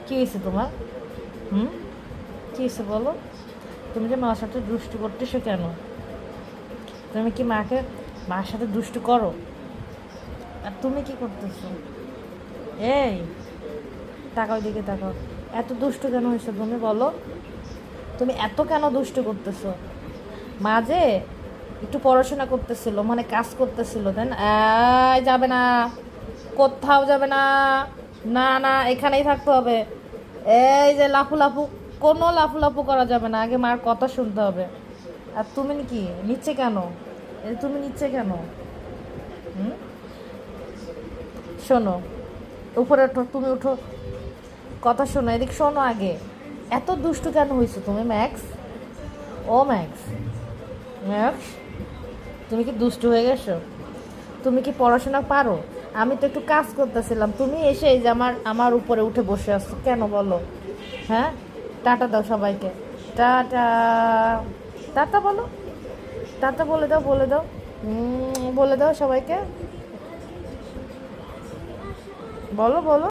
কী হয়েছে তোমার? হুম, কী হয়েছে বলো? তুমি যে মার সাথে দুষ্টু করতেছো কেন? তুমি কি মার সাথে দুষ্টু করো? আর তুমি কি করতেছো? এই, তাকাও দিকে তাকাও। এত দুষ্টু কেন হয়েছে তুমি বলো? তুমি এত কেন দুষ্টু করতেছো? মা যে একটু পড়াশোনা করতেছিল, মানে কাজ করতেছিল, তাই না? এই, যাবে না, কোথাও যাবে না। না না, এখানেই থাকতে হবে। এই যে লাফু লাফু, কোনো লাফু লাফু করা যাবে না, আগে মার কথা শুনতে হবে। আর তুমি কি নিচ্ছে কেন? তুমি নিচ্ছে কেন? হুম, শোনো, উপরে ওঠো, তুমি উঠো, কথা শোনো, এদিক শোনো আগে। এত দুষ্টু কেন হয়েছো তুমি ম্যাক্স? ও ম্যাক্স, ম্যাক্স, তুমি কি দুষ্টু হয়ে গেছো? তুমি কি পড়াশোনা পারো? আমি তো একটু কাজ করতেছিলাম, তুমি এসে এই যে আমার আমার উপরে উঠে বসে আসছো কেন বলো? হ্যাঁ, টাটা দাও সবাইকে। টাটা, টাটা বলো, টাটা বলে দাও, বলে দাও, বলে দাও সবাইকে, বলো বলো।